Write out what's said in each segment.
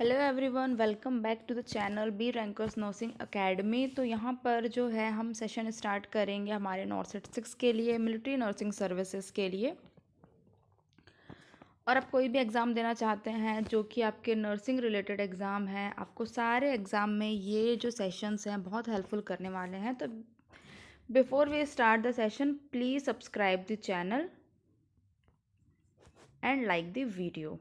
Hello everyone, welcome back to the channel B rankers nursing academy. तो यहाँ पर जो है हम सेशन स्टार्ट करेंगे हमारे नॉर्सेट 6 के लिए, मिलिट्री नर्सिंग सर्विसेज के लिए। और आप कोई भी एग्ज़ाम देना चाहते हैं जो कि आपके नर्सिंग रिलेटेड एग्ज़ाम हैं, आपको सारे एग्ज़ाम में ये जो सेशंस हैं बहुत हेल्पफुल करने वाले हैं। तो before we start the session, please subscribe the channel and like the video.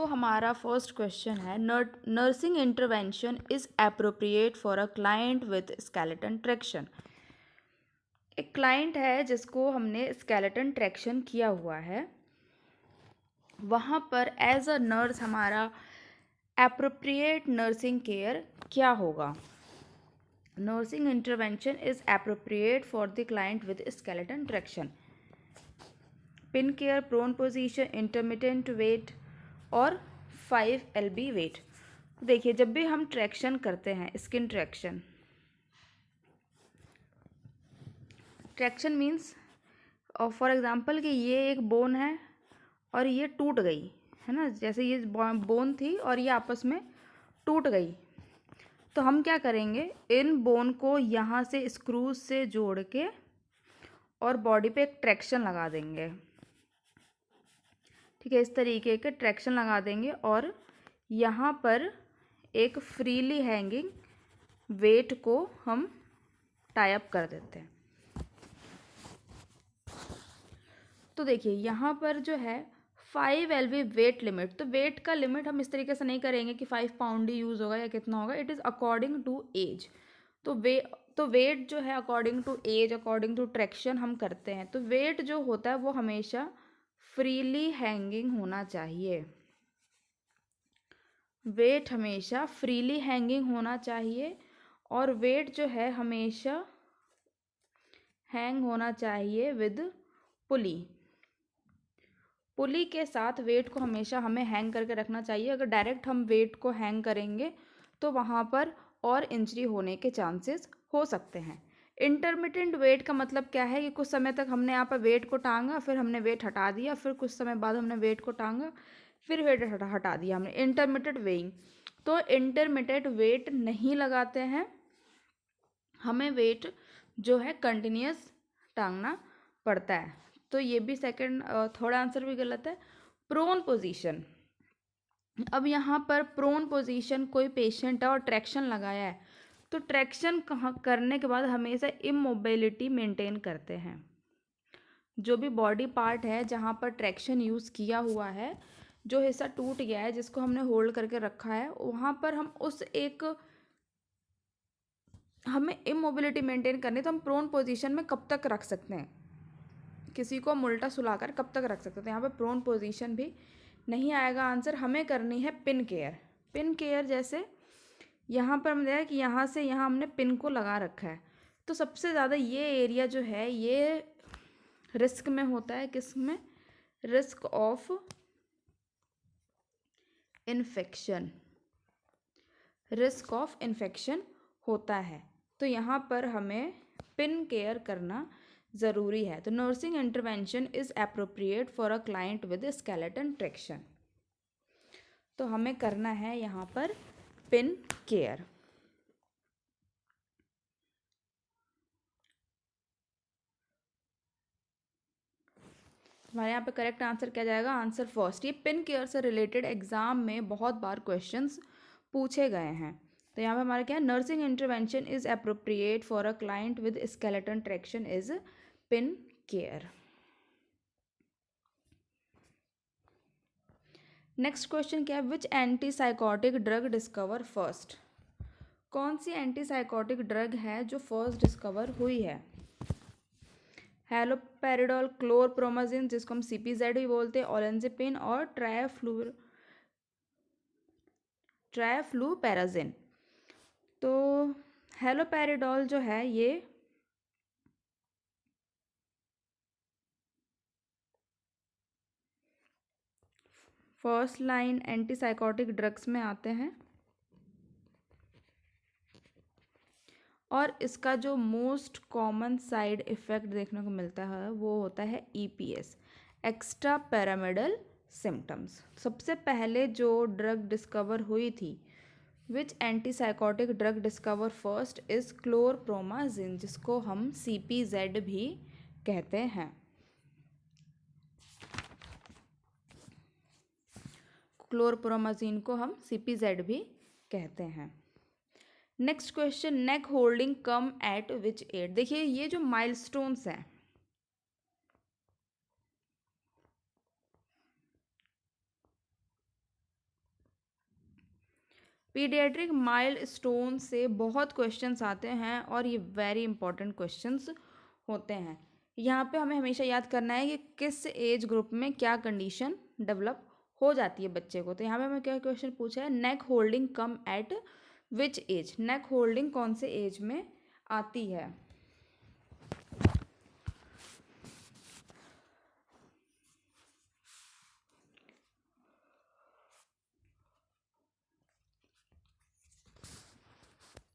हमारा फर्स्ट क्वेश्चन है, nursing intervention is appropriate for a client with skeleton traction. एक क्लाइंट है जिसको हमने स्केलेटन ट्रैक्शन किया हुआ है, वहाँ पर एज अ नर्स हमारा एप्रोप्रिएट नर्सिंग केयर क्या होगा। Nursing intervention is appropriate for the client with skeleton traction. Pin care, prone position, intermittent weight और 5 LB वेट। देखिए, जब भी हम ट्रैक्शन करते हैं, skin traction means for example कि ये एक बोन है और ये टूट गई है ना, जैसे ये बोन थी और ये आपस में टूट गई, तो हम क्या करेंगे, इन बोन को यहाँ से स्क्रूज से जोड़ के और बॉडी पे एक ट्रैक्शन लगा देंगे। ठीक है, इस तरीके के ट्रैक्शन लगा देंगे और यहाँ पर एक फ्रीली हैंगिंग वेट को हम टाई अप कर देते हैं। तो देखिए, यहाँ पर जो है 5 LB वेट लिमिट, तो वेट का लिमिट हम इस तरीके से नहीं करेंगे कि 5 पाउंड ही यूज़ होगा या कितना होगा। It is according to age. तो वेट जो है according to age, according to traction हम करते हैं। तो वेट जो होता है वो हमेशा फ्रीली हैंगिंग होना चाहिए। वेट हमेशा फ्रीली हैंगिंग होना चाहिए और वेट जो है हमेशा हैंग होना चाहिए विद पुली। पुली के साथ वेट को हमेशा हमें हैंग करके रखना चाहिए। अगर डायरेक्ट हम वेट को हैंग करेंगे तो वहाँ पर और इंजरी होने के चांसेस हो सकते हैं। इंटरमिटेंट वेट का मतलब क्या है कि कुछ समय तक हमने यहाँ पर वेट को टांगा, फिर हमने वेट हटा दिया, फिर कुछ समय बाद हमने वेट को टांगा, फिर वेट हटा दिया हमने। इंटरमिटेंट वेइंग, तो इंटरमिटेंट वेट नहीं लगाते हैं, हमें वेट जो है कंटिन्यूस टांगना पड़ता है। तो ये भी थर्ड आंसर भी गलत है। प्रोन पोजीशन, अब यहाँ पर प्रोन पोजीशन कोई पेशेंट है और ट्रैक्शन लगाया है, तो ट्रैक्शन करने के बाद हमेशा इमोबिलिटी मेंटेन करते हैं। जो भी बॉडी पार्ट है जहाँ पर ट्रैक्शन यूज़ किया हुआ है, जो हिस्सा टूट गया है जिसको हमने होल्ड करके रखा है, वहाँ पर हमें इमोबिलिटी मेंटेन करनी है, तो हम प्रोन पोजीशन में कब तक रख सकते हैं, किसी को हम उल्टा सुलाकर कब तक रख सकते हैं। तो यहाँ पे प्रोन पोजीशन भी नहीं आएगा आंसर। हमें करनी है पिन केयर। पिन केयर जैसे यहाँ पर हमने देखा कि यहाँ से यहाँ हमने पिन को लगा रखा है, तो सबसे ज़्यादा ये एरिया जो है ये रिस्क में होता है। किस में? Risk of infection, risk of infection होता है। तो यहाँ पर हमें पिन केयर करना ज़रूरी है। तो nursing intervention is appropriate for a client with skeleton traction. तो हमें करना है यहाँ पर पिन केयर। हमारे यहाँ पे करेक्ट आंसर क्या जाएगा? Answer first. ये पिन केयर से रिलेटेड एग्जाम में बहुत बार क्वेश्चंस पूछे गए हैं। तो यहाँ पे हमारा क्या है? Nursing intervention is appropriate for a client with skeleton traction is pin care. Next question क्या है? विच एंटीसाइकोटिक ड्रग डिस्कवर फर्स्ट? कौन सी एंटीसाइकोटिक ड्रग है जो फर्स्ट डिस्कवर हुई है? हैलोपेरिडोल, क्लोरप्रोमाजिन जिसको हम CPZ भी बोलते हैं, ओलेंजिपिन और ट्राइफ्लूपैराजिन। तो हैलोपेरिडोल जो है ये फर्स्ट लाइन एंटीसाइकोटिक ड्रग्स में आते हैं और इसका जो मोस्ट कॉमन साइड इफ़ेक्ट देखने को मिलता है वो होता है EPS, एक्स्ट्रा पैरामिडल सिम्टम्स। सबसे पहले जो ड्रग डिस्कवर हुई थी, which antipsychotic drug discover first is chlorpromazine, जिसको हम CPZ भी कहते हैं। क्लोरप्रोमाजिन को हम CPZ भी कहते हैं। Next question, neck holding come at which age. देखिए ये जो माइलस्टोन्स हैं, पीडियाट्रिक माइलस्टोन से बहुत क्वेश्चंस आते हैं और ये वेरी इंपॉर्टेंट क्वेश्चंस होते हैं। यहाँ पे हमें हमेशा याद करना है कि किस एज ग्रुप में क्या कंडीशन डेवलप हो जाती है बच्चे को। तो यहाँ पे हमें क्या क्वेश्चन पूछा है, neck holding come at which age. Neck holding कौन से एज में आती है।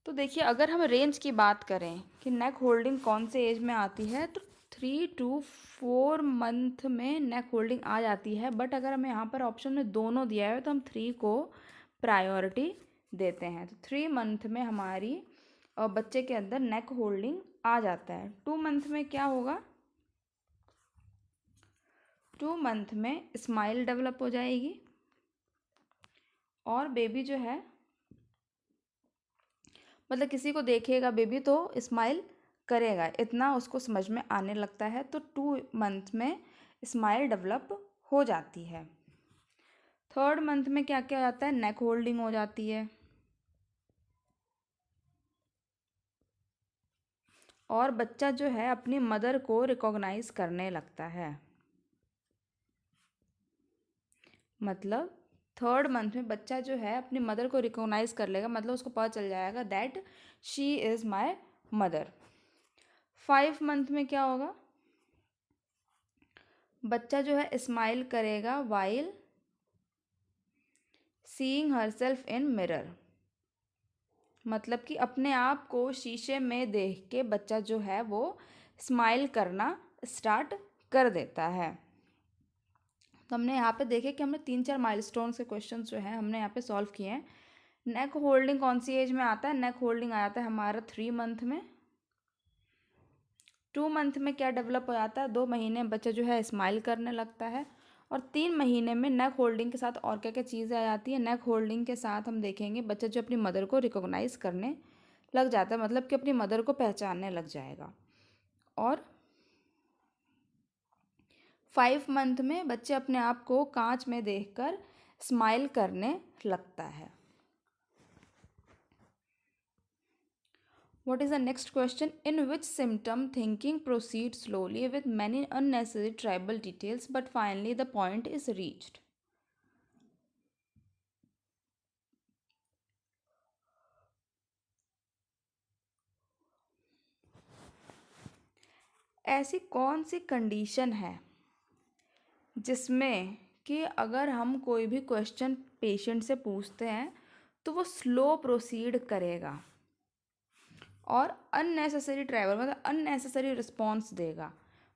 तो देखिए अगर हम रेंज की बात करें कि नेक होल्डिंग कौन से एज में आती है, तो 3 to 4 मंथ में नेक होल्डिंग आ जाती है। बट अगर हमें यहाँ पर ऑप्शन में दोनों दिया है तो हम 3 को प्रायोरिटी देते हैं। तो 3 मंथ में हमारी बच्चे के अंदर नेक होल्डिंग आ जाता है। 2 मंथ में क्या होगा, 2 मंथ में स्माइल डेवलप हो जाएगी और बेबी जो है, मतलब किसी को देखेगा बेबी तो स्माइल करेगा, इतना उसको समझ में आने लगता है। तो 2 मंथ में स्माइल डेवलप हो जाती है। 3rd मंथ में क्या क्या आता है, नेक होल्डिंग हो जाती है और बच्चा जो है अपनी मदर को रिकॉग्नाइज करने लगता है। मतलब 3rd मंथ में बच्चा जो है अपनी मदर को रिकॉग्नाइज कर लेगा, मतलब उसको पता चल जाएगा that she is my mother. 5 month में क्या होगा, बच्चा जो है स्माइल करेगा वाइल सीइंग हरसेल्फ इन मिरर। मतलब कि अपने आप को शीशे में देख के बच्चा जो है वो स्माइल करना स्टार्ट कर देता है। तो हमने यहाँ पे देखे कि हमने 3-4 माइलस्टोन के क्वेश्चन जो है हमने यहाँ पे सॉल्व किए हैं। नेक होल्डिंग कौन सी एज में आता है, नेक होल्डिंग आ जाता है हमारा 3 मंथ में। 2 मंथ में क्या डेवलप हो जाता है, 2 महीने में बच्चा जो है स्माइल करने लगता है और 3 महीने में नेक होल्डिंग के साथ और क्या क्या चीज़ें आ जाती है। नेक होल्डिंग के साथ हम देखेंगे बच्चा जो अपनी मदर को रिकॉग्नाइज करने लग जाता है, मतलब कि अपनी मदर को पहचानने लग जाएगा। और 5 मंथ में बच्चे अपने आप को कांच में देखकर स्माइल करने लगता है। What is the next question? In which symptom thinking proceeds slowly with many unnecessary tribal details, but finally the point is reached? ऐसी कौन सी कंडीशन है जिसमें कि अगर हम कोई भी क्वेश्चन पेशेंट से पूछते हैं तो वो स्लो प्रोसीड करेगा और अननेसेसरी ट्रैवल मतलब अननेसेसरी रिस्पॉन्स देगा,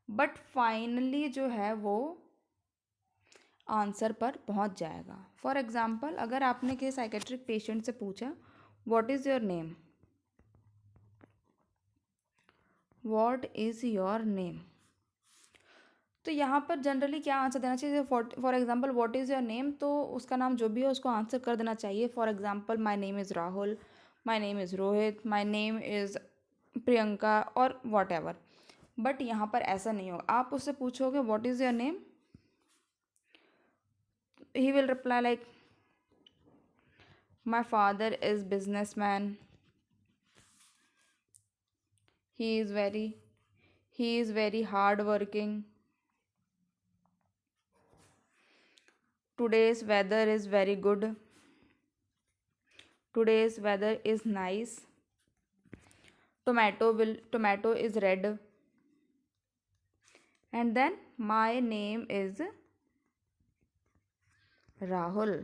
बट फाइनली जो है वो आंसर पर पहुंच जाएगा। फॉर एग्जांपल अगर आपने किसी साइकेट्रिक पेशेंट से पूछा what is your name, what is your name, तो यहाँ पर जनरली क्या आंसर देना चाहिए। For example what is your name, तो उसका नाम जो भी है उसको आंसर कर देना चाहिए। For example my name is Rahul, my name is Rohit, my name is Priyanka और वॉट एवर। बट यहाँ पर ऐसा नहीं होगा। आप उससे पूछोगे what is your name, he will reply like my father is businessman, he is very hard working, today's weather is very good, today's weather is nice, tomato is red, and then my name is Rahul.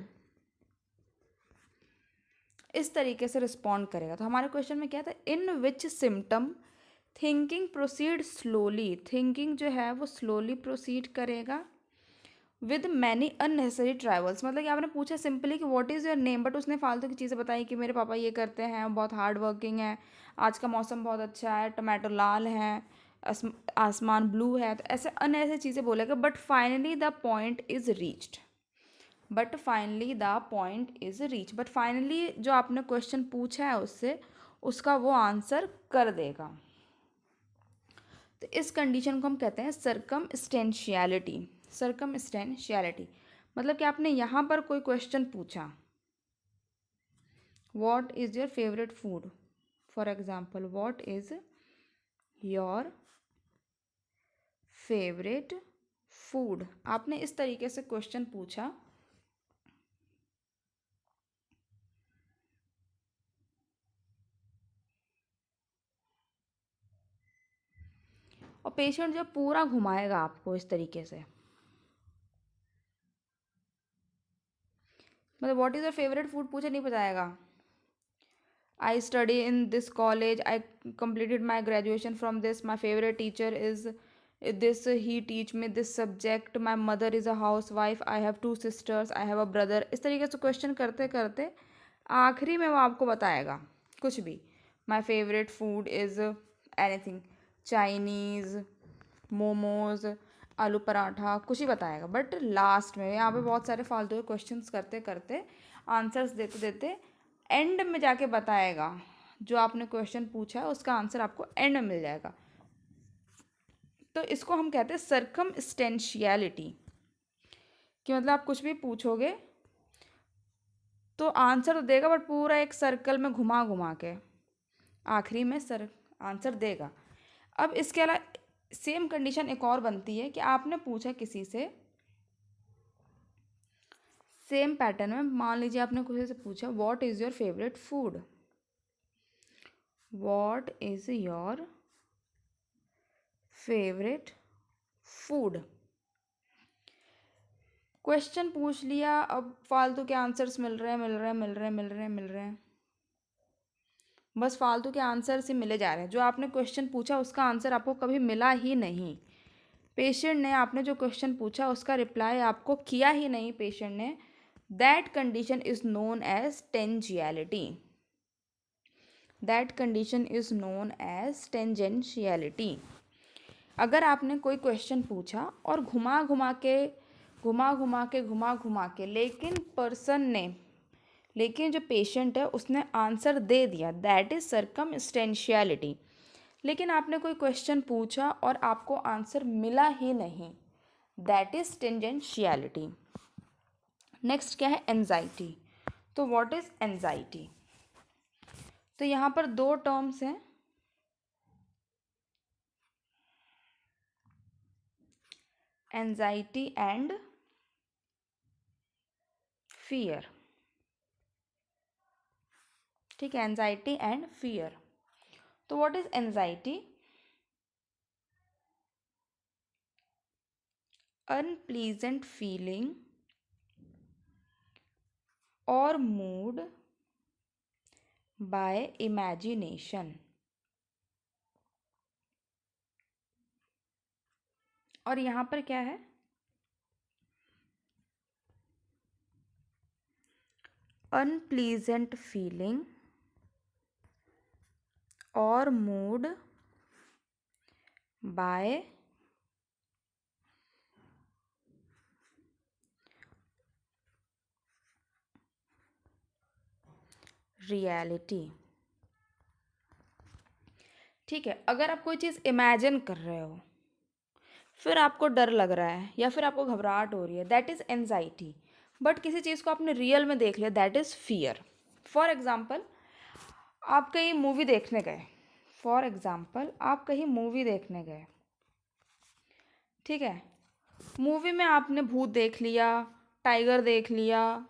इस तरीके से respond करेगा। तो हमारे question में क्या था, in which symptom thinking proceed slowly, thinking जो है वो स्लोली प्रोसीड करेगा विद मैनी अननेसेसरी ट्रैवल्स, मतलब कि आपने पूछा सिंपली कि what is your name, but उसने फालतू की चीज़ें बताई कि मेरे पापा ये करते हैं, बहुत हार्ड वर्किंग है, आज का मौसम बहुत अच्छा है, टमाटो लाल है, आसमान ब्लू है, तो ऐसे अननेसेसरी चीज़ें बोलेगा। But finally the point is reached, but finally the point is reach, but finally जो आपने क्वेश्चन पूछा है उससे, उसका वो आंसर कर देगा। तो इस कंडीशन को हम कहते हैं सर्कमस्टेंशियलिटी। सर्कमस्टेंशियलिटी मतलब कि आपने यहाँ पर कोई क्वेश्चन पूछा, what is your favourite food, for example what is your favourite food, आपने इस तरीके से क्वेश्चन पूछा, और पेशेंट जो पूरा घुमाएगा आपको इस तरीके से, मतलब what is your favourite food पूछे नहीं बताएगा। I study in this college. I completed my graduation from this. My favorite teacher is this. He teach me this subject. My mother is a housewife. I have two sisters. I have a brother. इस तरीके से question करते करते आखिरी में वो आपको बताएगा कुछ भी। My favorite food is anything. Chinese, momos, आलू पराठा, कुछ ही बताएगा। बट लास्ट में यहाँ पे बहुत सारे फालतू के क्वेश्चंस करते करते, आंसर्स देते देते एंड में जाके बताएगा, जो आपने क्वेश्चन पूछा है उसका आंसर आपको एंड में मिल जाएगा। तो इसको हम कहते हैं सर्कमस्टेंशियलिटी, कि मतलब आप कुछ भी पूछोगे तो आंसर तो देगा, बट पूरा एक सर्कल में घुमा घुमा के आखिरी में आंसर देगा। अब इसके अलावा सेम कंडीशन एक और बनती है कि आपने पूछा किसी से, सेम पैटर्न में मान लीजिए आपने किसी से पूछा what is your favourite food, what is your favourite food, question पूछ लिया, अब फालतू के आंसर्स मिल रहे हैं, बस फालतू के आंसर्स ही मिले जा रहे हैं। जो आपने क्वेश्चन पूछा उसका आंसर आपको कभी मिला ही नहीं। पेशेंट ने आपने जो क्वेश्चन पूछा उसका रिप्लाई आपको किया ही नहीं पेशेंट ने। That condition is known as tangentiality, that condition is known as tangentiality. अगर आपने कोई क्वेश्चन पूछा और घुमा घुमा के लेकिन जो पेशेंट है उसने आंसर दे दिया, दैट इज़ सर्कमस्टेंशियलिटी। लेकिन आपने कोई क्वेश्चन पूछा और आपको आंसर मिला ही नहीं, दैट इज़ टेंजेंशियलिटी। नेक्स्ट क्या है, एंजाइटी। तो व्हाट इज़ एंजाइटी? तो यहाँ पर दो टर्म्स हैं, एंजाइटी एंड फियर। ठीक है, एंजाइटी एंड फियर। तो what is anxiety? Unpleasant feeling और मूड बाय इमेजिनेशन। और यहाँ पर क्या है, अनप्लीजेंट फीलिंग और मूड बाय रियलिटी। ठीक है, अगर आप कोई चीज़ इमेजिन कर रहे हो, फिर आपको डर लग रहा है या फिर आपको घबराहट हो रही है, दैट इज़ एंजाइटी। बट किसी चीज़ को आपने रियल में देख लिया, that is fear. For example आप कहीं मूवी देखने गए, ठीक है, मूवी में आपने भूत देख लिया, टाइगर देख लिया,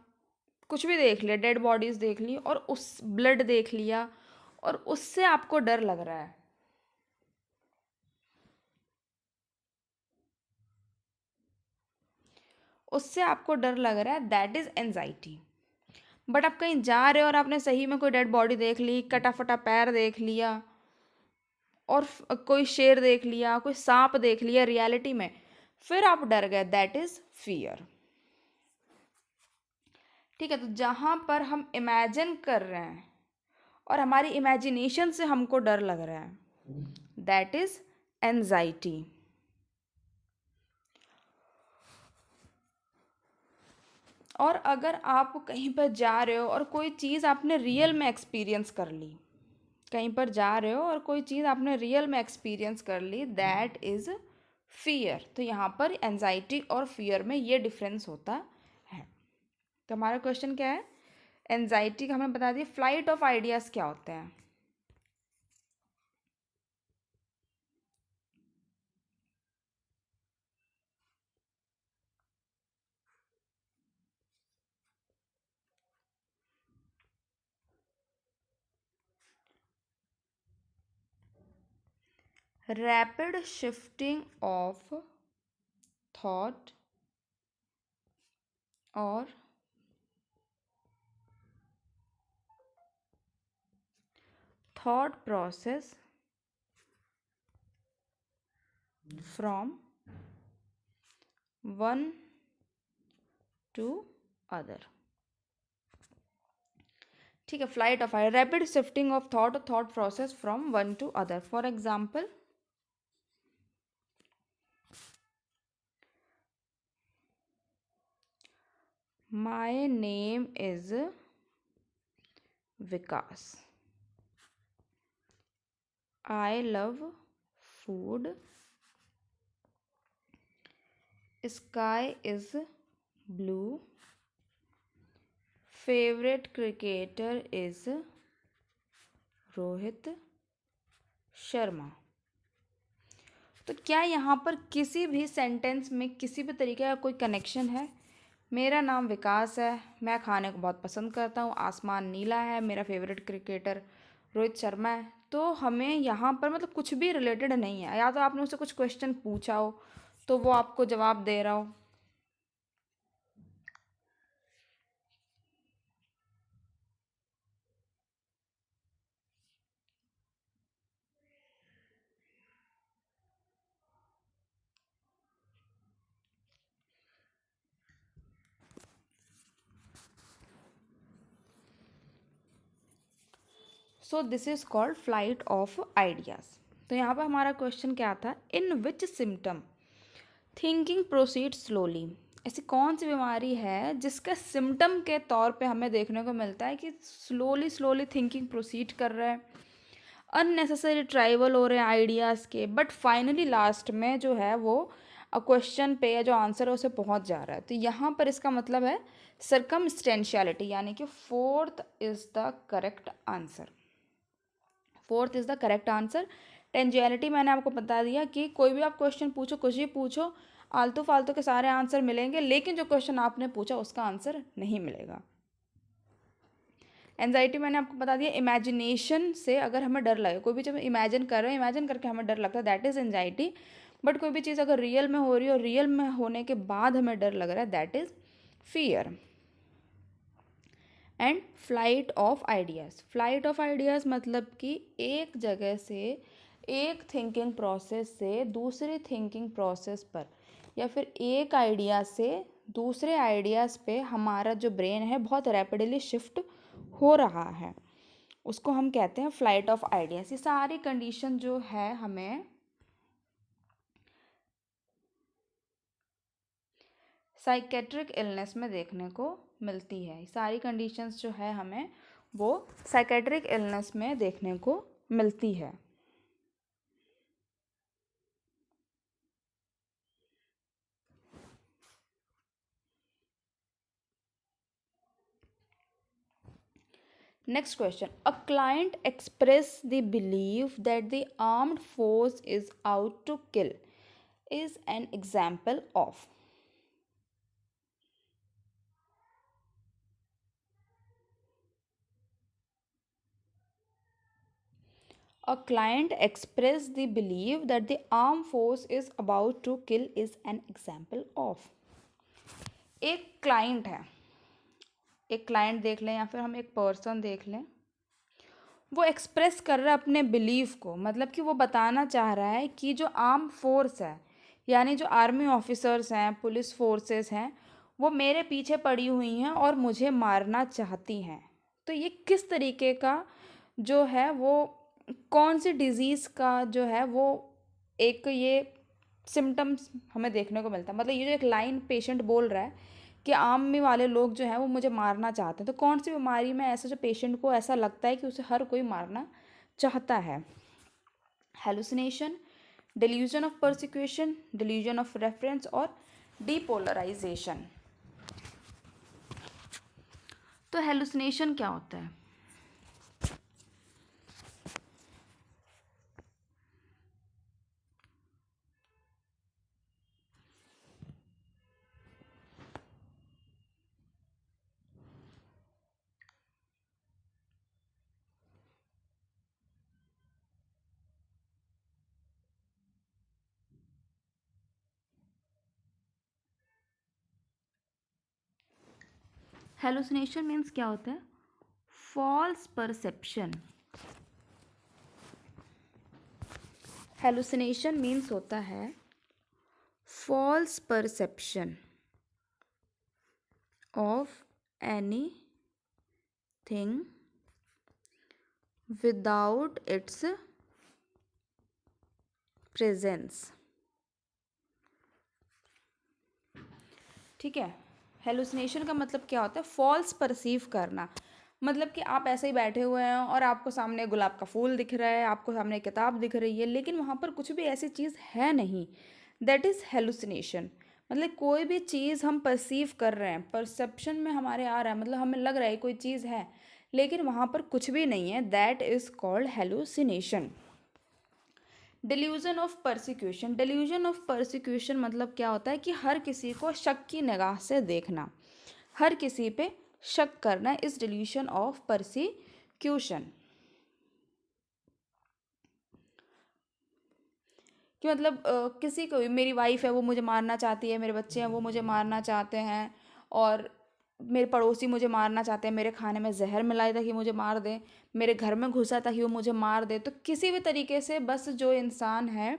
कुछ भी देख लिया, डेड बॉडीज़ देख ली और उस ब्लड देख लिया, और उससे आपको डर लग रहा है, दैट इज़ एंजाइटी। बट आप कहीं जा रहे हो और आपने सही में कोई डेड बॉडी देख ली, कटा फटा पैर देख लिया, और कोई शेर देख लिया, कोई सांप देख लिया रियलिटी में, फिर आप डर गए, दैट इज फियर। ठीक है, तो जहाँ पर हम इमेजिन कर रहे हैं और हमारी इमेजिनेशन से हमको डर लग रहा है, दैट इज एंजाइटी। और अगर आप कहीं पर जा रहे हो और कोई चीज़ आपने रियल में एक्सपीरियंस कर ली, कहीं पर जा रहे हो और कोई चीज़ आपने रियल में एक्सपीरियंस कर ली, दैट इज़ फियर। तो यहाँ पर एंजाइटी और फियर में ये डिफरेंस होता है। तो हमारा क्वेश्चन क्या है, एंजाइटी का हमें बता दिए, फ्लाइट ऑफ आइडियाज़ क्या होते हैं। रैपिड शिफ्टिंग ऑफ थॉट और thought process from one to other। ठीक है, flight of rapid shifting of thought process from one two other. For example, my name is Vikas, I love food, sky is blue, favourite cricketer is Rohit Sharma. तो क्या यहाँ पर किसी भी sentence में किसी भी तरीके का कोई कनेक्शन है? मेरा नाम विकास है, मैं खाने को बहुत पसंद करता हूँ, आसमान नीला है, मेरा फेवरेट क्रिकेटर रोहित शर्मा है। तो हमें यहाँ पर मतलब कुछ भी रिलेटेड नहीं है, या तो आपने उससे कुछ क्वेश्चन पूछा हो तो वो आपको जवाब दे रहा हो। So this is called flight of ideas. तो यहाँ पर हमारा क्वेश्चन क्या था, in which symptom thinking proceed slowly. ऐसी कौन सी बीमारी है जिसका सिम्टम के तौर पे हमें देखने को मिलता है कि स्लोली स्लोली थिंकिंग प्रोसीड कर रहा है, अननेसेसरी ट्राइवल हो रहे हैं आइडियाज़ के, बट फाइनली लास्ट में जो है वो क्वेश्चन पे या जो आंसर है उसे पहुंच जा रहा है। तो यहाँ पर इसका मतलब है सर्कमस्टेंशियलिटी, यानी कि fourth is the correct answer. Fourth is the correct answer. Tangentiality मैंने आपको बता दिया कि कोई भी आप क्वेश्चन पूछो, कुछ भी पूछो, आलतू फालतू के सारे आंसर मिलेंगे, लेकिन जो क्वेश्चन आपने पूछा उसका आंसर नहीं मिलेगा। एंजाइटी मैंने आपको बता दिया, इमेजिनेशन से अगर हमें डर लगे, कोई भी जब इमेजिन कर रहे हैं, इमेजिन करके हमें डर लगता है, दैट इज़ एंजाइटी। बट कोई भी चीज़ अगर रियल में हो रही है और रियल में होने के बाद हमें डर लग रहा है, that is fear. And flight of ideas, flight of ideas मतलब कि एक जगह से, एक थिंकिंग प्रोसेस से दूसरे थिंकिंग प्रोसेस पर, या फिर एक आइडिया से दूसरे आइडियाज़ पे हमारा जो ब्रेन है बहुत रैपिडली शिफ्ट हो रहा है, उसको हम कहते हैं फ्लाइट ऑफ आइडियाज़। ये सारी कंडीशन जो है हमें साइकेट्रिक इलनेस में देखने को मिलती है। सारी कंडीशंस जो है हमें वो साइकेट्रिक इलनेस में देखने को मिलती है। Next question. A client express the belief that the armed force is out to kill is an example of. A client express the belief that the armed force is about to kill is an example of. एक client है, एक client देख लें या फिर हम एक person देख लें, वो एक्सप्रेस कर रहा है अपने बिलीफ को, मतलब कि वो बताना चाह रहा है कि जो आर्म फोर्स है यानी जो आर्मी ऑफिसर्स हैं, पुलिस फोर्सेस हैं, वो मेरे पीछे पड़ी हुई हैं और मुझे मारना चाहती हैं। तो ये किस तरीके का जो है वो कौन सी डिजीज़ का जो है वो एक ये सिम्टम्स हमें देखने को मिलता है। मतलब ये जो एक लाइन पेशेंट बोल रहा है कि आम में वाले लोग जो हैं वो मुझे मारना चाहते हैं, तो कौन सी बीमारी में ऐसा जो पेशेंट को ऐसा लगता है कि उसे हर कोई मारना चाहता है? Hallucination, delusion of persecution, delusion of reference और depolarization। तो हेलुसिनेशन क्या होता है? हेलुसिनेशन मीन्स क्या होता है? False perception. हेलुसिनेशन मीन्स होता है false perception of anything without its presence. ठीक है, हेलुसिनेशन का मतलब क्या होता है? फॉल्स परसीव करना। मतलब कि आप ऐसे ही बैठे हुए हैं और आपको सामने गुलाब का फूल दिख रहा है, आपको सामने किताब दिख रही है, लेकिन वहाँ पर कुछ भी ऐसी चीज़ है नहीं। That is hallucination. मतलब कोई भी चीज़ हम परसीव कर रहे हैं, परसेप्शन में हमारे आ रहा है, मतलब हमें लग रहा है कोई चीज़ है लेकिन वहाँ पर कुछ भी नहीं है, that is called hallucination. Delusion of persecution. Delusion of persecution मतलब क्या होता है कि हर किसी को शक की निगाह से देखना, हर किसी पे शक करना इस डिल्यूशन ऑफ परसिक्यूशन। कि मतलब किसी को भी, मेरी वाइफ है वो मुझे मारना चाहती है, मेरे बच्चे हैं वो मुझे मारना चाहते हैं, और मेरे पड़ोसी मुझे मारना चाहते हैं, मेरे खाने में जहर मिलाए ताकि मुझे मार दे, मेरे घर में घुसा ताकि वो मुझे मार दे। तो किसी भी तरीके से बस जो इंसान है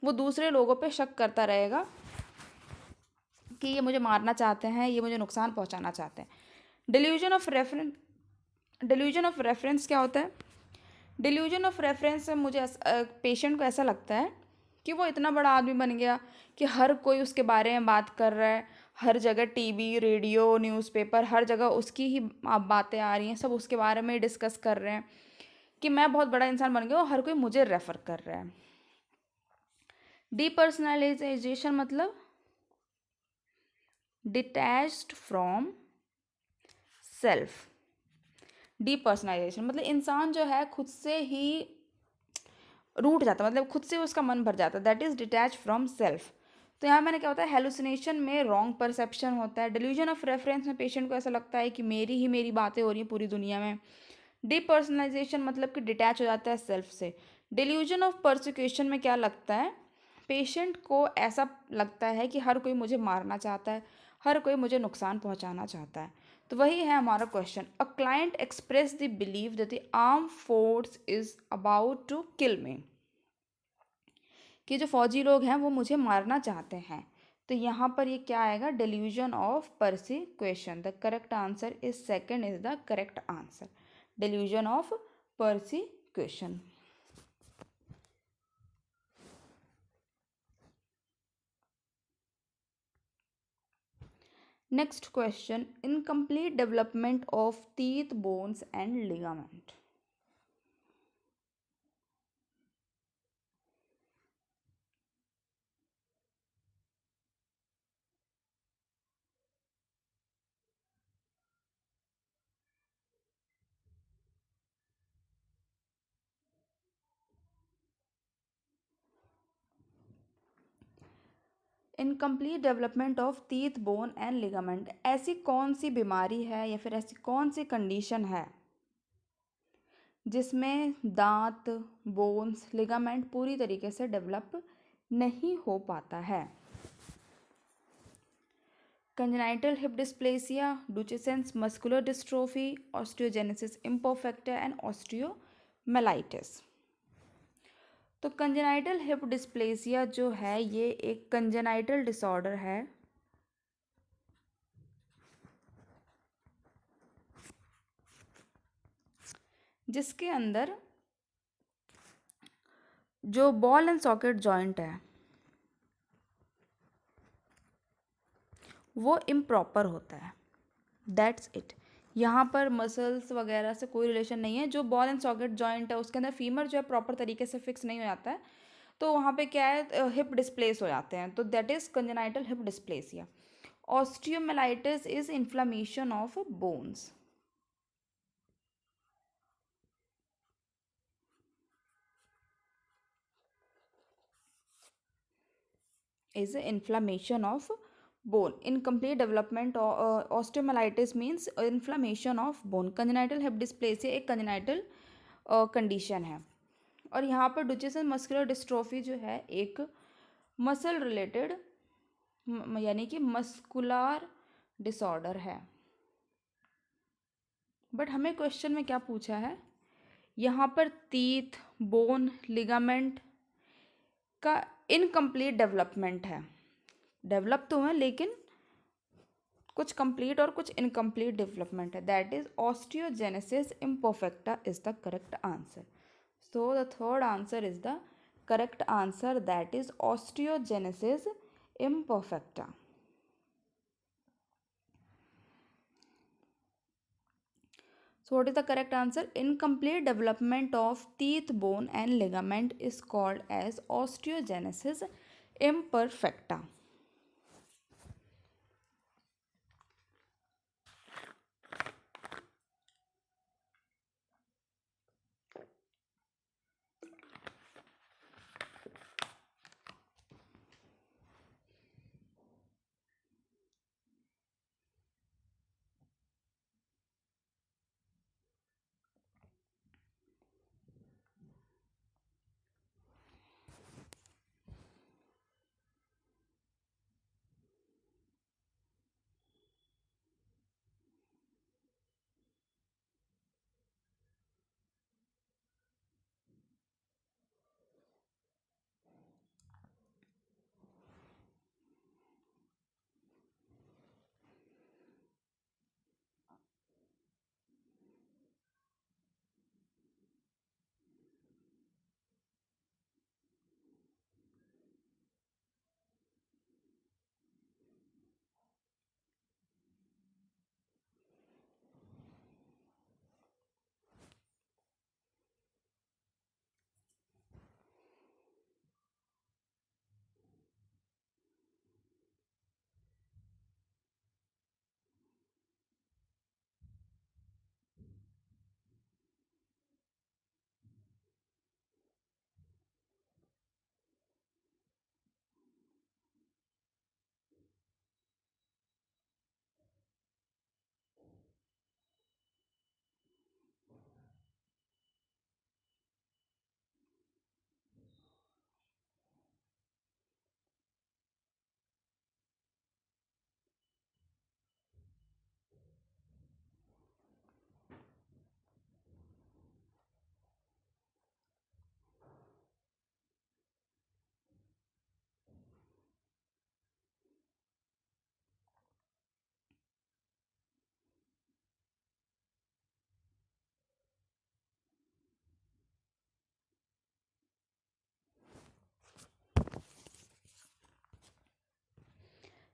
वो दूसरे लोगों पे शक करता रहेगा कि ये मुझे मारना चाहते हैं, ये मुझे नुकसान पहुंचाना चाहते हैं। Delusion of reference. Delusion of reference क्या होता है? डिल्यूजन ऑफ रेफरेंस से मुझे पेशेंट को ऐसा लगता है कि वो इतना बड़ा आदमी बन गया कि हर कोई उसके बारे में बात कर रहा है, हर जगह टीवी, रेडियो, न्यूज़पेपर, हर जगह उसकी ही बातें आ रही हैं, सब उसके बारे में डिस्कस कर रहे हैं कि मैं बहुत बड़ा इंसान बन गया और हर कोई मुझे रेफ़र कर रहा है। डीपर्सनलाइजेशन मतलब डिटैच्ड फ्रॉम सेल्फ। डीपर्सनलाइजेशन मतलब इंसान जो है खुद से ही रूठ जाता है, मतलब खुद से उसका मन भर जाता है, that is detach from self. तो यहाँ मैंने क्या होता है, हेलुसिनेशन में रॉन्ग परसेप्शन होता है। डिल्यूजन ऑफ रेफरेंस में पेशेंट को ऐसा लगता है कि मेरी ही मेरी बातें हो रही हैं पूरी दुनिया में। डीपर्सनलाइजेशन मतलब कि डिटैच हो जाता है सेल्फ से। डिल्यूजन ऑफ परसिक्यूशन में क्या लगता है, पेशेंट को ऐसा लगता है कि हर कोई मुझे मारना चाहता है, हर कोई मुझे नुकसान पहुंचाना चाहता है। तो वही है हमारा question. A client express the believe that the arm force is about to kill me. कि जो फौजी लोग हैं वो मुझे मारना चाहते हैं। तो यहाँ पर ये क्या आएगा? Delusion of persecution. The correct answer is second is the correct answer, delusion of persecution. Next question, incomplete development of teeth, bones and ligament. Incomplete development of teeth, bone and ligament, ऐसी कौन सी बीमारी है या फिर ऐसी कौन सी condition है जिसमें दांत, बोन्स, लिगामेंट पूरी तरीके से डेवलप नहीं हो पाता है? Congenital hip dysplasia, Duchenne's muscular dystrophy, osteogenesis imperfecta and osteomyelitis. तो कंजेनाइटल हिप डिस्प्लेसिया जो है ये एक कंजेनाइटल डिसऑर्डर है जिसके अंदर जो बॉल एंड सॉकेट जॉइंट है वो इम्प्रॉपर होता है। That's it. यहाँ पर मसल्स वगैरह से कोई रिलेशन नहीं है। जो बॉल एंड सॉकेट जॉइंट है उसके अंदर फीमर जो है प्रॉपर तरीके से फिक्स नहीं हो जाता है, तो वहाँ पे क्या है, हिप डिस्प्लेस हो जाते हैं, तो that is congenital hip dysplasia. Osteomyelitis is inflammation of bones. is inflammation of bone. Incomplete development osteomyelitis means inflammation of bone. Congenital hip dysplasia एक congenital कंडीशन है। और यहाँ पर डुचेसन मस्कुलर डिस्ट्रोफी जो है एक मसल रिलेटेड यानी कि मस्कुलर डिसऑर्डर है। बट हमें क्वेश्चन में क्या पूछा है, यहाँ पर टीथ, बोन, लिगामेंट का इनकम्प्लीट डेवलपमेंट है। डेवलप तो है लेकिन कुछ कंप्लीट और कुछ इनकम्प्लीट डेवलपमेंट है। That is osteogenesis imperfecta is the correct answer. So the third answer is the correct answer, that is osteogenesis imperfecta. So what is the correct answer? Incomplete development of teeth, bone and ligament is called as osteogenesis imperfecta.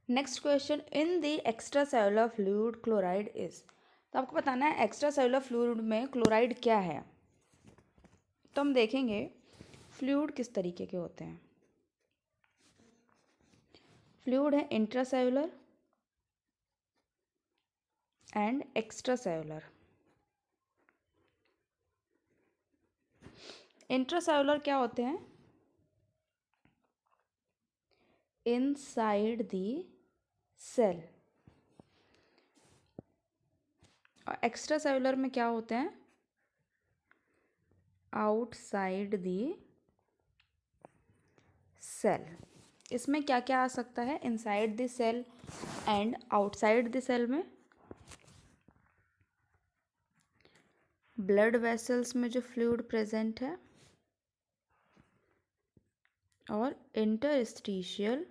Next question, in the extra cellular fluid chloride is. तो आपको बताना है extra cellular fluid में chloride क्या है। तो हम देखेंगे फ्लूइड किस तरीके के होते हैं। फ्लूइड है intra cellular and extra cellular. Intra cellular क्या होते हैं, इनसाइड द सेल। और एक्स्ट्रा सेलुलर में क्या होते हैं, आउटसाइड द सेल। इसमें क्या क्या आ सकता है, inside the cell and outside the cell में ब्लड वेसल्स में जो फ्लूइड प्रेजेंट है, और इंटरस्टिशियल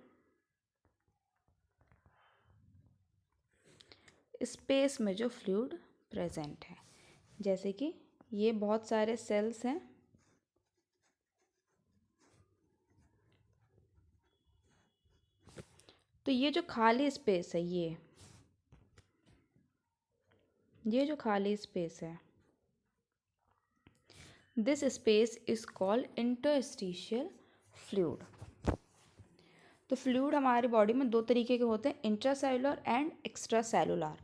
स्पेस में जो फ्लूइड प्रेजेंट है। जैसे कि ये बहुत सारे सेल्स हैं, तो ये जो खाली स्पेस है, ये जो खाली स्पेस है, this space is called interstitial fluid. तो फ्लूइड हमारी बॉडी में दो तरीके के होते हैं, intracellular and extra cellular.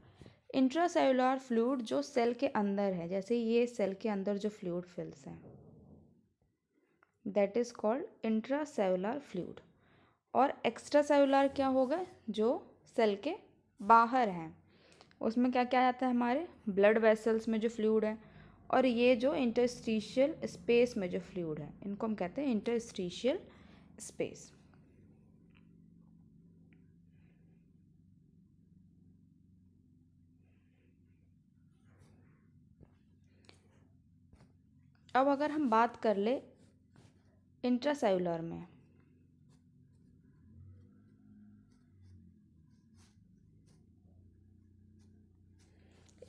Intracellular fluid जो सेल के अंदर है, जैसे ये सेल के अंदर जो फ्लूइड फिल्स हैं, that is called intracellular fluid. और एक्स्ट्रा सेलुलर क्या होगा, जो सेल के बाहर हैं, उसमें क्या क्या आता है, हमारे ब्लड वेसल्स में जो फ्लूइड है, और ये जो इंटरस्टिशियल स्पेस में जो फ्लूइड है, इनको हम कहते हैं इंटरस्टिशियल स्पेस। अब अगर हम बात कर ले इंट्रासेलुलर में,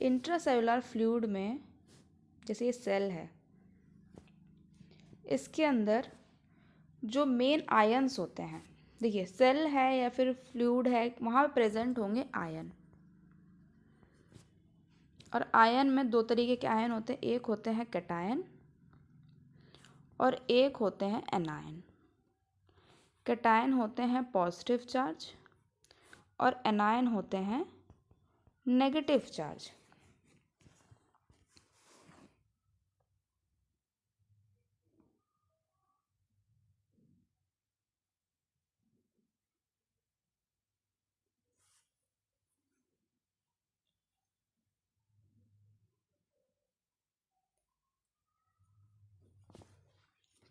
इंट्रासेलुलर फ्लूइड में जैसे ये सेल है, इसके अंदर जो मेन आयन्स होते हैं, देखिए सेल है या फिर फ्लूइड है, वहाँ पे प्रेजेंट होंगे आयन। और आयन में दो तरीके के आयन होते हैं, एक होते हैं कैटायन और एक होते हैं एनायन। कैटायन होते हैं पॉजिटिव चार्ज और एनायन होते हैं नेगेटिव चार्ज।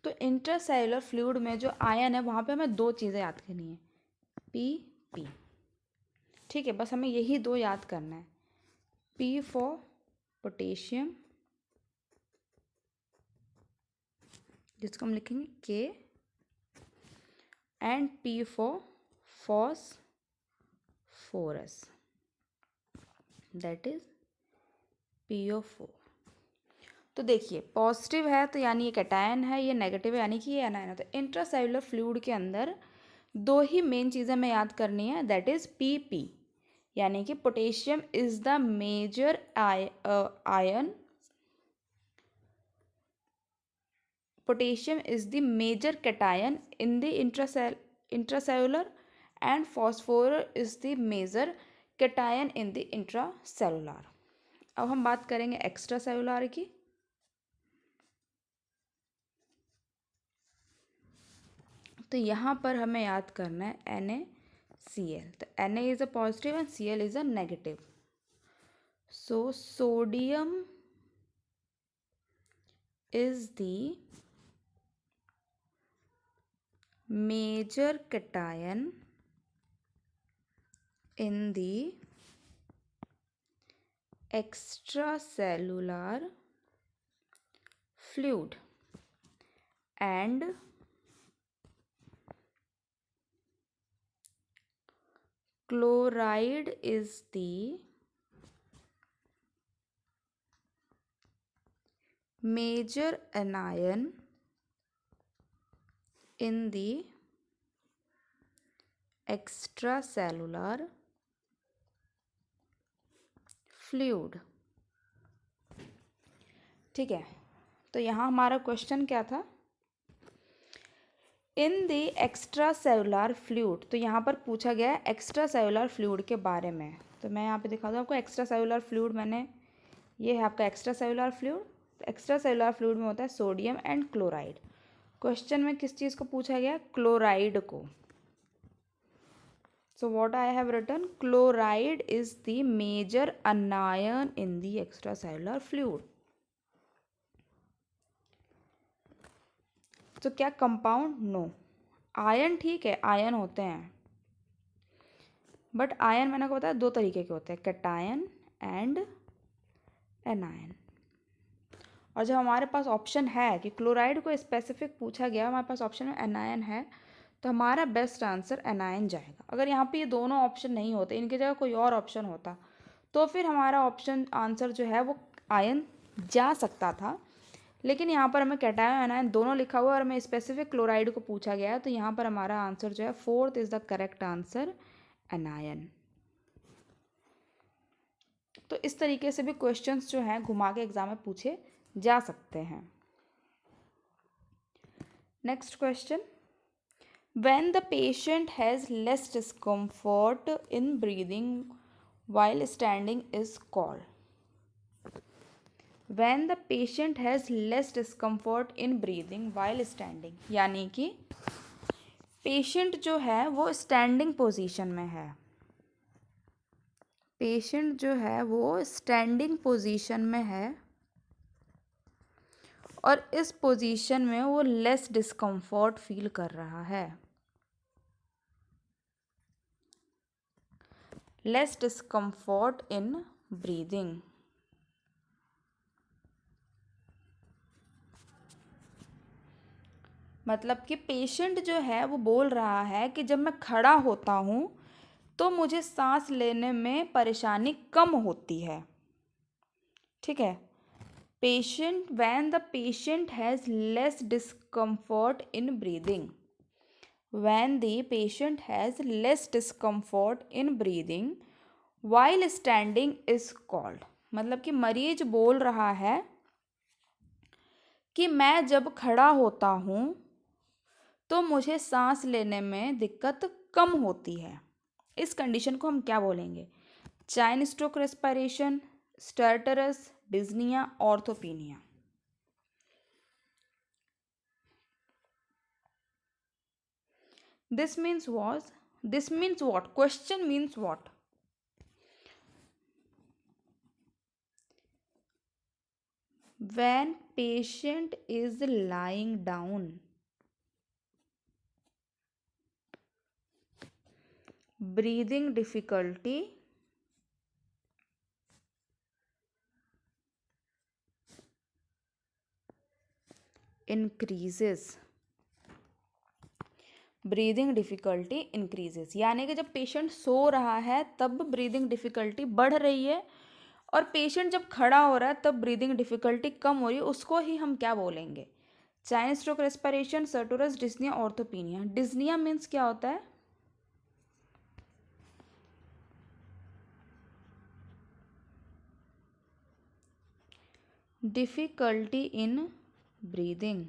तो इंट्रासेलुलर फ्लूइड में जो आयन है, वहाँ पे हमें दो चीज़ें याद करनी है, पी। ठीक है, बस हमें यही दो याद करना है, पी फॉर पोटेशियम, जिसको हम लिखेंगे के, and P for phosphorus, that is PO4। तो देखिए पॉजिटिव है तो यानी ये कैटायन है, ये नेगेटिव है यानी कि ये एनायन है। तो इंट्रासेलुलर फ्लूइड के अंदर दो ही मेन चीज़ें हमें याद करनी है, दैट इज PP, यानी कि potassium is the major ion, potassium is the major cation in the intracellular and phosphorus is the major cation in the intracellular. अब हम बात करेंगे एक्स्ट्रा सेलुलर की। तो यहाँ पर हमें याद करना है NaCl। तो Na is a positive and Cl is a negative. So sodium is the major cation in the extracellular fluid and chloride is the major anion in the extracellular fluid. ठीक है, तो यहाँ हमारा क्वेश्चन क्या था, in the extra cellular fluid. तो यहाँ पर पूछा गया है एक्स्ट्रा सेलुलर फ्लूइड के बारे में। तो मैं यहाँ पे दिखा दूँ आपको एक्स्ट्रा सेलुलर फ्लूइड, मैंने ये है आपका extra cellular fluid. Extra cellular fluid में होता है सोडियम एंड क्लोराइड। क्वेश्चन में किस चीज़ को पूछा गया, क्लोराइड को। So what I have written, chloride is the major anion in the extracellular fluid. तो क्या कंपाउंड, नो। आयन ठीक है, आयन होते हैं, बट आयन मैंने को बताया दो तरीके के होते हैं, कैटायन एंड एनायन। और जब हमारे पास ऑप्शन है कि क्लोराइड को स्पेसिफिक पूछा गया, हमारे पास ऑप्शन में एनायन है, तो हमारा बेस्ट आंसर एनायन जाएगा। अगर यहाँ पे ये दोनों ऑप्शन नहीं होते, इनकी जगह कोई और ऑप्शन होता, तो फिर हमारा ऑप्शन आंसर जो है वो आयन जा सकता था। लेकिन यहाँ पर हमें कैटायन एनायन दोनों लिखा हुआ है और हमें स्पेसिफिक क्लोराइड को पूछा गया है, तो यहाँ पर हमारा आंसर जो है fourth is the correct answer, anion. तो इस तरीके से भी क्वेश्चंस जो हैं घुमा के एग्जाम में पूछे जा सकते हैं। Next question, when the patient has less discomfort in breathing while standing is called. When the patient has less discomfort in breathing while standing, यानी कि पेशेंट जो है वो स्टैंडिंग पोजीशन में है, पेशेंट जो है वो स्टैंडिंग पोजीशन में है और इस पोजीशन में वो लेस डिस्कम्फर्ट फील कर रहा है, लेस डिस्कम्फर्ट इन ब्रीदिंग। मतलब कि पेशेंट जो है वो बोल रहा है कि जब मैं खड़ा होता हूँ तो मुझे सांस लेने में परेशानी कम होती है। ठीक है, patient, when the patient has less discomfort in breathing, when the patient has less discomfort in breathing while standing is called. मतलब कि मरीज बोल रहा है कि मैं जब खड़ा होता हूँ तो मुझे सांस लेने में दिक्कत कम होती है। इस कंडीशन को हम क्या बोलेंगे? Cheyne stroke respiration, stertorous, dyspnoea, orthopnoea. This means what? Question means what? When patient is lying down, breathing difficulty increases, breathing difficulty increases. यानी कि जब पेशेंट सो रहा है तब ब्रीदिंग डिफ़िकल्टी बढ़ रही है और पेशेंट जब खड़ा हो रहा है तब ब्रीदिंग डिफ़िकल्टी कम हो रही है, उसको ही हम क्या बोलेंगे? Cheyne stroke respiration, stertorous, dyspnoea, orthopnoea. Dyspnoea means क्या होता है? Difficulty in breathing.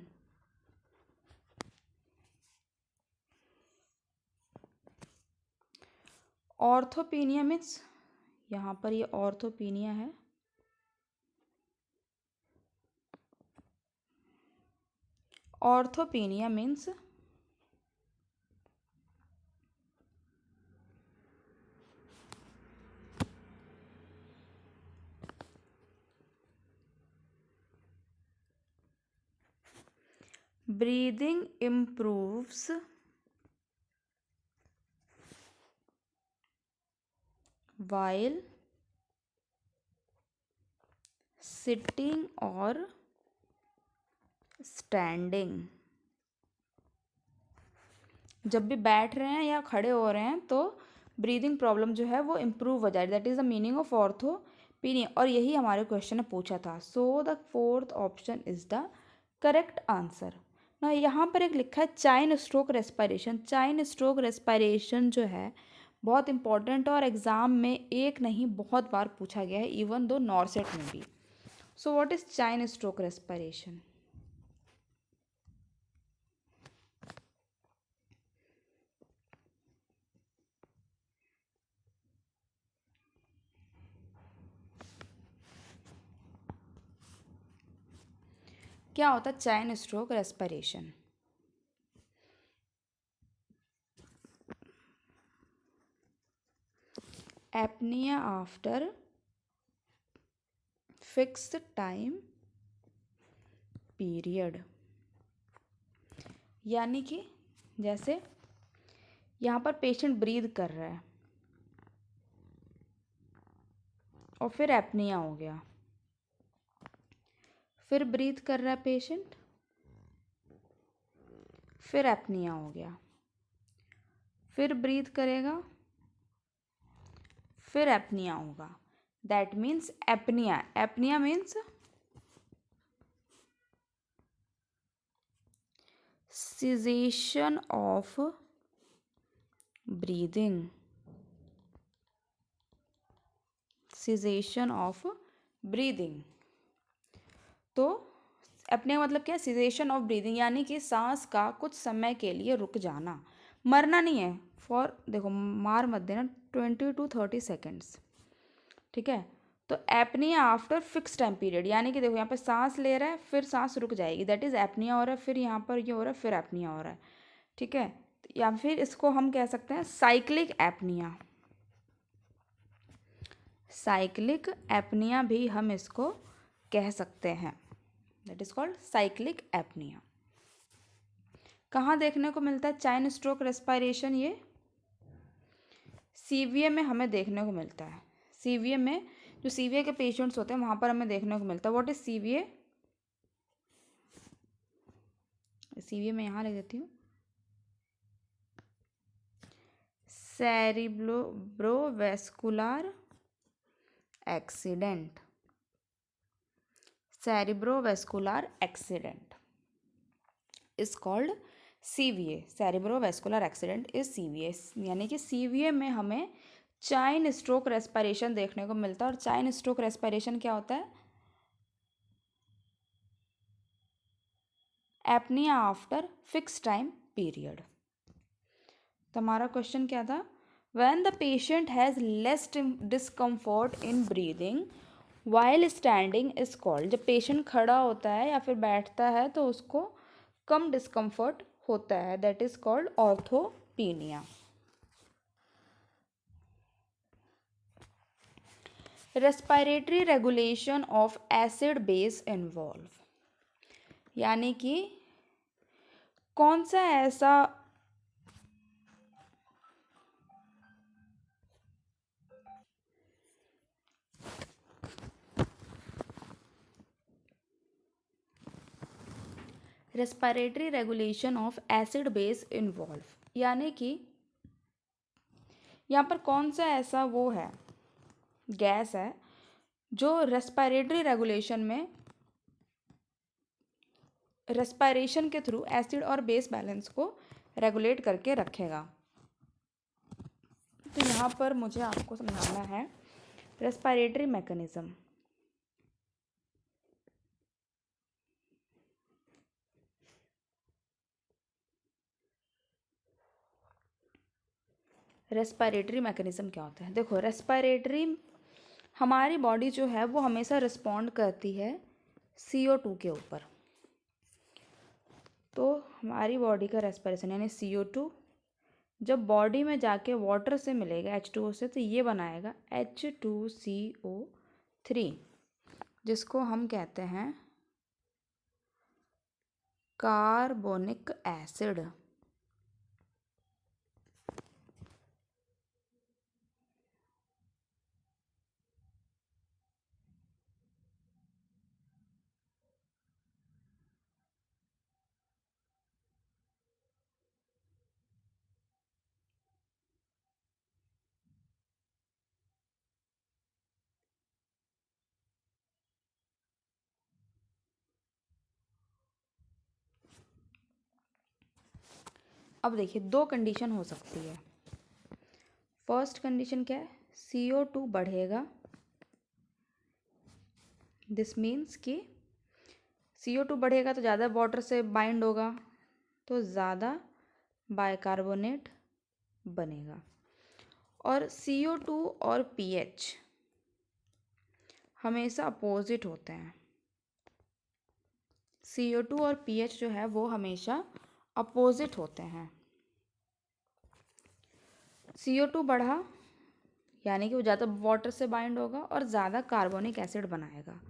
Orthopnoea means, यहाँ पर ये ऑर्थोपीनिया है, orthopnoea means breathing improves while sitting or standing। जब भी बैठ रहे हैं या खड़े हो रहे हैं तो ब्रीदिंग प्रॉब्लम जो है वो इम्प्रूव हो जाए, that is the meaning of orthopnoea. और यही हमारे क्वेश्चन ने पूछा था। So the fourth option is the correct answer ना। यहाँ पर एक लिखा है Cheyne stroke respiration. Cheyne stroke respiration जो है बहुत इंपॉर्टेंट और एग्जाम में एक नहीं बहुत बार पूछा गया है, इवन दो नॉर्सेट में भी। So what is Cheyne stroke respiration? क्या होता है Cheyne stroke respiration? Apnoea after fixed time period. यानी कि जैसे यहाँ पर पेशेंट ब्रीद कर रहा है और फिर एपनिया हो गया, फिर ब्रीथ कर रहा है पेशेंट, फिर एपनिया हो गया, फिर ब्रीथ करेगा, फिर एपनिया होगा। That means apnoea. Apnoea means cessation of breathing, cessation of breathing। तो अपने मतलब क्या, सीजेशन ऑफ ब्रीदिंग, यानी कि सांस का कुछ समय के लिए रुक जाना। मरना नहीं है, फॉर देखो मार मत देना, 20 to 30 सेकेंड्स, ठीक है। तो apnoea after fix time period, यानी कि देखो यहाँ पे सांस ले रहा है फिर सांस रुक जाएगी, दैट इज एपनिया हो रहा है, फिर यहाँ पर ये हो रहा है, फिर एपनिया हो रहा है, ठीक है। या फिर इसको हम कह सकते हैं साइक्लिक एपनिया। साइक्लिक एपनिया भी हम इसको कह सकते हैं, that is called cyclic apnoea. कहाँ देखने को मिलता है चैन स्ट्रोक रेस्पिरेशन? ये सीवीए में हमें देखने को मिलता है। सीवीए में जो सीवीए के पेशेंट्स होते हैं वहाँ पर हमें देखने को मिलता है। What is सीवीए? सीवीए में यहाँ लिख देती हूँ, cerebrovascular accident. Cerebrovascular accident is called CVA. Cerebrovascular accident is CVA, यानी कि सीवीए में हमें चाइन स्ट्रोक रेस्पिरेशन देखने को मिलता है। और चाइन स्ट्रोक रेस्पिरेशन क्या होता है? Apnoea after fix time period. तो हमारा क्वेश्चन क्या था? When the patient has less discomfort in breathing while standing is called. जब पेशेंट खड़ा होता है या फिर बैठता है तो उसको कम डिस्कम्फर्ट होता है, that is called orthopnoea. Respiratory regulation of acid base involve, यानी कि कौन सा ऐसा respiratory regulation of acid base involve, यानी कि यहाँ पर कौन सा ऐसा वो है, गैस है जो रेस्पिरेटरी रेगुलेशन में रेस्पिरेशन के थ्रू एसिड और बेस बैलेंस को रेगुलेट करके रखेगा। तो यहाँ पर मुझे आपको समझाना है रेस्पिरेटरी मैकेनिज्म। रेस्पिरेटरी मैकेनिज्म क्या होता है? देखो रेस्पिरेटरी, हमारी बॉडी जो है वो हमेशा रिस्पॉन्ड करती है CO2 के ऊपर। तो हमारी बॉडी का रेस्पिरेशन यानी CO2 जब बॉडी में जाके वाटर से मिलेगा H2O से, तो ये बनाएगा H2CO3, जिसको हम कहते हैं कार्बोनिक एसिड। अब देखिए दो कंडीशन हो सकती है। फर्स्ट कंडीशन क्या है? CO2 बढ़ेगा, दिस मीन्स कि CO2 बढ़ेगा तो ज़्यादा वाटर से बाइंड होगा तो ज़्यादा बाइकार्बोनेट बनेगा। और CO2 और pH हमेशा अपोजिट होते हैं। CO2 और pH जो है वो हमेशा अपोजिट होते हैं। CO2 बढ़ा यानी कि वो ज़्यादा वाटर से बाइंड होगा और ज़्यादा कार्बोनिक एसिड बनाएगा।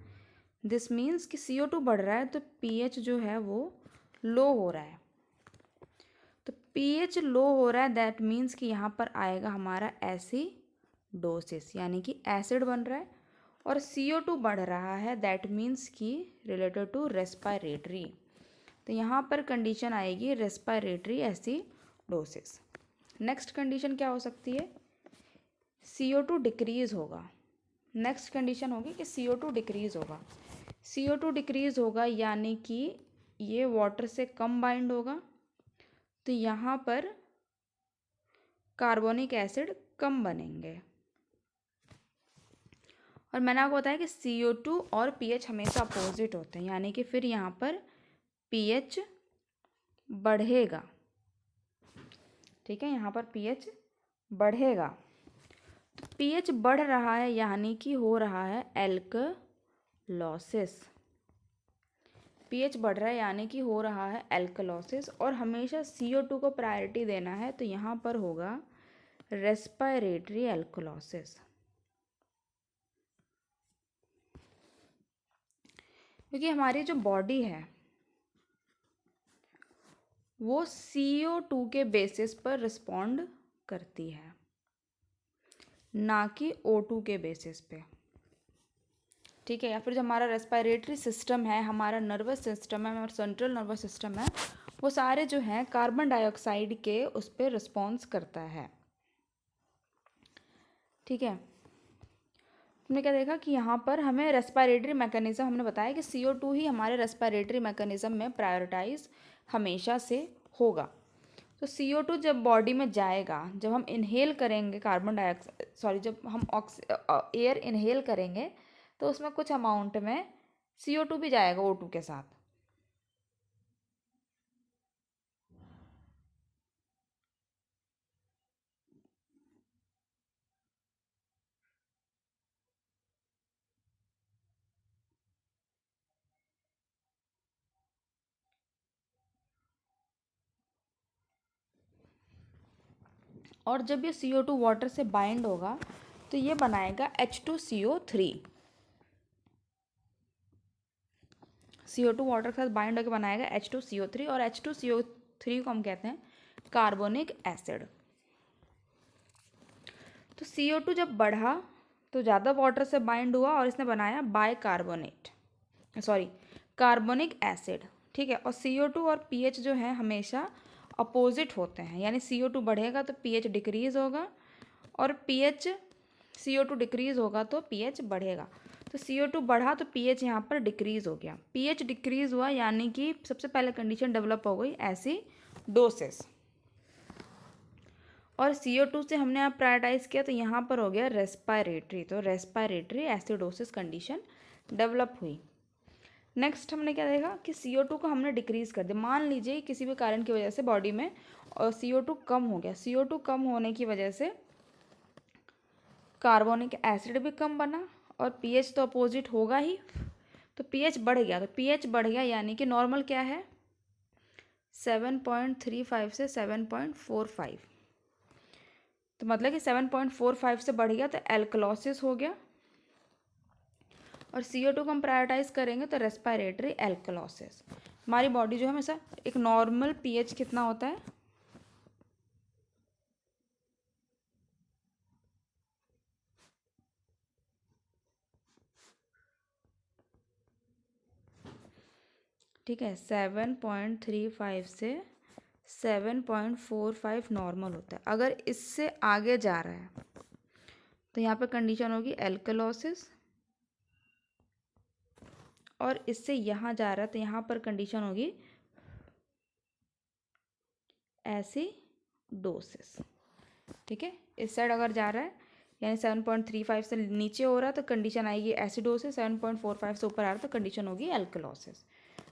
दिस मीन्स कि CO2 बढ़ रहा है तो pH जो है वो लो हो रहा है। तो pH लो हो रहा है, दैट मीन्स कि यहाँ पर आएगा हमारा एसिडोसिस, यानी कि एसिड बन रहा है और CO2 बढ़ रहा है, दैट मीन्स कि रिलेटेड टू रेस्पायरेटरी। तो यहाँ पर कंडीशन आएगी रेस्पायरेटरी एसिडोसिस। नेक्स्ट कंडीशन क्या हो सकती है? CO2 डिक्रीज होगा। नेक्स्ट कंडीशन होगी कि CO2 डिक्रीज होगा। CO2 डिक्रीज होगा यानी कि ये वाटर से कम बाइंड होगा, तो यहाँ पर कार्बोनिक एसिड कम बनेंगे। और मैंने आपको बताया कि CO2 और pH हमेशा अपोजिट होते हैं, यानी कि फिर यहाँ पर pH बढ़ेगा। ठीक है, यहाँ पर pH बढ़ेगा। तो pH बढ़ रहा है यानी कि हो रहा है एल्कलॉसिस। pH बढ़ रहा है यानी कि हो रहा है एल्कलॉसिस, और हमेशा CO2 को प्रायोरिटी देना है, तो यहाँ पर होगा रेस्पायरेटरी एल्कलॉसिस। क्योंकि हमारी जो बॉडी है वो CO2 के बेसिस पर रिस्पॉन्ड करती है, ना कि O2 के बेसिस पे। ठीक है, या फिर जो हमारा रेस्पायरेटरी सिस्टम है, हमारा नर्वस सिस्टम है, हमारा सेंट्रल नर्वस सिस्टम है, वो सारे जो हैं कार्बन डाइऑक्साइड के उस पर रिस्पॉन्स करता है। ठीक है, हमने क्या देखा कि यहाँ पर हमें रेस्पायरेटरी मैकेनिज्म, हमने बताया कि CO2 ही हमारे रेस्पायरेटरी मैकेनिज्म में प्रायोरिटाइज हमेशा से होगा। तो CO2 जब बॉडी में जाएगा, जब हम इनहेल करेंगे कार्बन डाइऑक्साइड, सॉरी, जब हम एयर इनहेल करेंगे तो उसमें कुछ अमाउंट में CO2 भी जाएगा O2 के साथ। और जब ये CO2 वाटर से बाइंड होगा तो ये बनाएगा H2CO3। CO2 वाटर के साथ बाइंड होकर बनाएगा H2CO3, और H2CO3 को हम कहते हैं कार्बोनिक एसिड। तो CO2 जब बढ़ा तो ज़्यादा वाटर से बाइंड हुआ और इसने बनाया बाइकार्बोनेट, सॉरी, कार्बोनिक एसिड। ठीक है, और CO2 और pH जो है हमेशा अपोजिट होते हैं, यानी CO2 बढ़ेगा तो pH डिक्रीज होगा, और CO2 डिक्रीज होगा तो pH बढ़ेगा। तो CO2 बढ़ा तो pH यहाँ पर डिक्रीज हो गया। pH डिक्रीज हुआ यानी कि सबसे पहले कंडीशन डेवलप हो गई एसिडोसिस, और CO2 से हमने आप प्रायोरिटाइज किया तो यहाँ पर हो गया रेस्पायरेटरी, तो रेस्पायरेटरी एसिडोसिस कंडीशन डेवलप हुई। नेक्स्ट हमने क्या देखा कि CO2 को हमने डिक्रीज कर दिया। मान लीजिए किसी भी कारण की वजह से बॉडी में और CO2 कम हो गया। CO2 कम होने की वजह से कार्बोनिक एसिड भी कम बना, और pH तो अपोजिट होगा ही, तो pH बढ़ गया। तो pH बढ़ गया यानी कि नॉर्मल क्या है 7.35 से 7.45, तो मतलब कि 7.45 से बढ़ गया तो एल्कलॉसिस हो गया, और CO2 को हम प्रायोरिटाइज करेंगे तो रेस्पायरेटरी एल्कलॉसिस। हमारी बॉडी जो है हमेशा एक नॉर्मल pH कितना होता है, ठीक है, 7.35 से 7.45 नॉर्मल होता है। अगर इससे आगे जा रहा है तो यहाँ पर कंडीशन होगी एल्कलॉसिस, और इससे यहाँ जा रहा है तो यहाँ पर कंडीशन होगी एसिडोसिस। ठीक है, इस साइड अगर जा रहा है यानी 7.35 से नीचे हो रहा है तो कंडीशन आएगी एसिडोसिस, 7.45 से ऊपर आ रहा है तो कंडीशन होगी एल्कलॉसिस।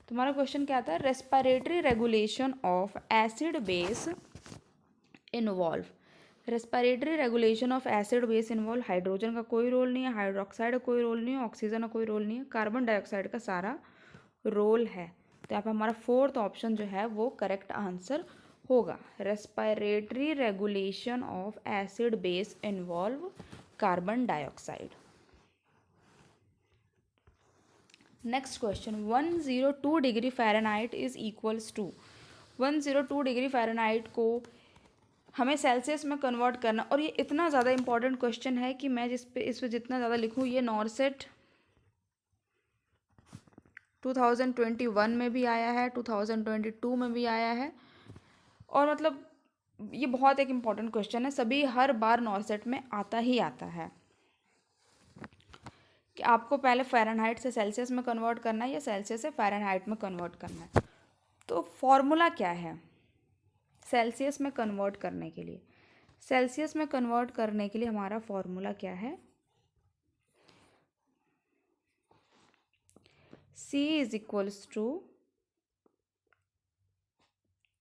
तुम्हारा क्वेश्चन क्या था, respiratory regulation of acid base involve. Respiratory regulation of acid base involve, hydrogen का कोई रोल नहीं है, हाइड्रोक्साइड का कोई रोल नहीं है, ऑक्सीजन का कोई रोल नहीं है, कार्बन डाइऑक्साइड का सारा रोल है। तो यहाँ पर हमारा फोर्थ ऑप्शन जो है वो करेक्ट आंसर होगा। Respiratory regulation of acid base involve carbon dioxide. Next question, 102 degree Fahrenheit is equals to, 102 degree Fahrenheit को हमें सेल्सियस में कन्वर्ट करना, और ये इतना ज़्यादा इंपॉर्टेंट क्वेश्चन है कि मैं इस पर जितना ज़्यादा लिखूँ, ये नॉरसेट 2021 में भी आया है, 2022 में भी आया है, और मतलब ये बहुत एक इम्पॉर्टेंट क्वेश्चन है, सभी हर बार नॉरसेट में आता ही आता है कि आपको पहले फ़ारेनहाइट से सेल्सियस में कन्वर्ट करना है या सेल्सियस से फ़ारेनहाइट में कन्वर्ट करना है। तो फॉर्मूला क्या है सेल्सियस में कन्वर्ट करने के लिए? सेल्सियस में कन्वर्ट करने के लिए हमारा फॉर्मूला क्या है? C is equals to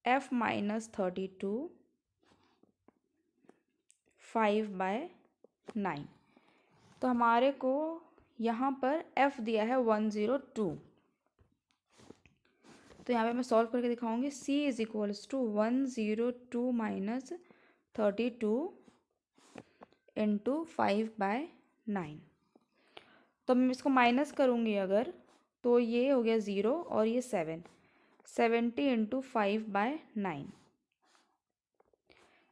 F-32 5/9। तो हमारे को यहाँ पर F दिया है 102, तो यहाँ पे मैं सॉल्व करके दिखाऊंगी। C is equals to 102 minus 32 into 5/9। तो मैं इसको माइनस करूँगी अगर, तो ये हो गया 0 और ये 70 इंटू 5/9।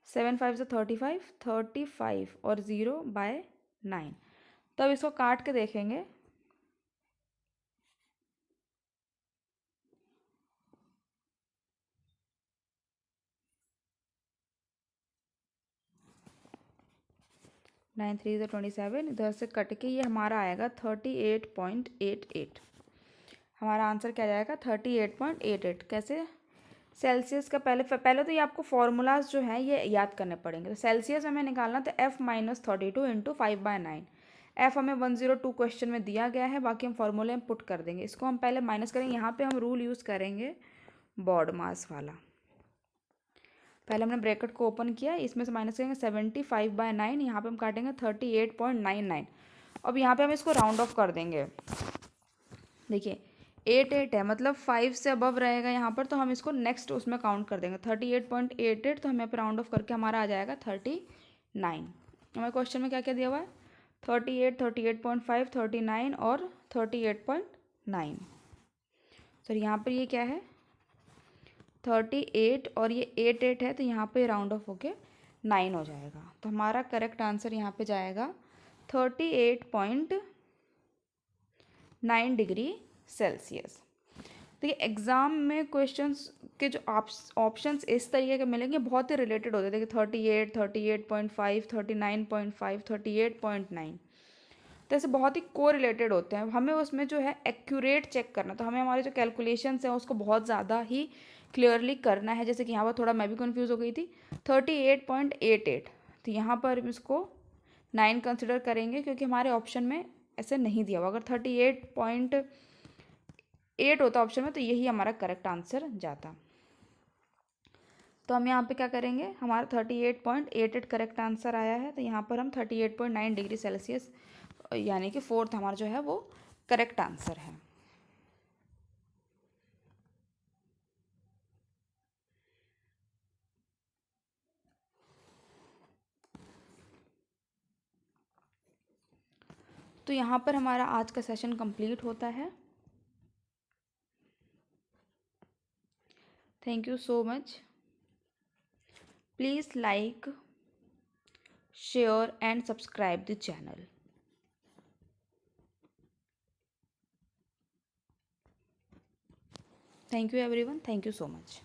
7 5 से 35 और 0/9। तब इसको काट के देखेंगे, नाइन 3 से 27, इधर से कट के ये हमारा आएगा 38.88। हमारा आंसर क्या जाएगा? 38.88। कैसे? सेल्सियस का पहले तो ये आपको फॉर्मूलाज जो हैं ये याद करने पड़ेंगे। तो सेल्सियस हमें निकालना, तो F-32 इंटू 5/9। F हमें 102 क्वेश्चन में दिया गया है, बाकी हम फॉर्मूले में पुट कर देंगे। इसको हम पहले माइनस करेंगे, यहाँ पे हम रूल यूज़ करेंगे बॉड मास वाला। पहले हमने ब्रैकेट को ओपन किया, इसमें से माइनस करेंगे 75/9, यहाँ पे हम काटेंगे 38.99। अब यहाँ पे हम इसको राउंड ऑफ कर देंगे। देखिए 8 है, मतलब 5 से अबव रहेगा यहाँ पर, तो हम इसको नेक्स्ट उसमें काउंट कर देंगे 38.88। तो हमें यहाँ पर राउंड ऑफ करके हमारा आ जाएगा 39। हमारे क्वेश्चन में क्या क्या दिया हुआ है? 38, 38.5, 39 और 38.9। सर यहाँ पर ये क्या है? 38 और ये 8 है, तो यहाँ पे राउंड ऑफ होके 9 हो जाएगा। तो हमारा करेक्ट आंसर यहाँ पे जाएगा 38.9 डिग्री सेल्सियस। तो ये एग्ज़ाम में क्वेश्चंस के जो ऑप्शंस इस तरीके के मिलेंगे, बहुत ही रिलेटेड होते हैं। देखिए 38, 38.5, 39.5, 38.9, तो ऐसे बहुत ही को रिलेटेड होते हैं। हमें उसमें जो है एक्यूरेट चेक करना, तो हमें हमारे जो कैलकुलेशंस हैं उसको बहुत ज़्यादा ही क्लियरली करना है। जैसे कि यहाँ पर थोड़ा मैं भी कंफ्यूज हो गई थी, 38.88, तो यहाँ पर इसको 9 कंसिडर करेंगे क्योंकि हमारे ऑप्शन में ऐसे नहीं दिया हुआ। अगर 38.8 होता ऑप्शन में, तो यही हमारा करेक्ट आंसर जाता। तो हम यहाँ पे क्या करेंगे, हमारा 38.88 करेक्ट आंसर आया है, तो यहाँ पर हम 38.9 डिग्री सेल्सियस यानी कि फोर्थ हमारा जो है वो करेक्ट आंसर है। तो यहाँ पर हमारा आज का सेशन कंप्लीट होता है। Thank you so much. Please like, share and subscribe the channel. Thank you everyone. Thank you so much.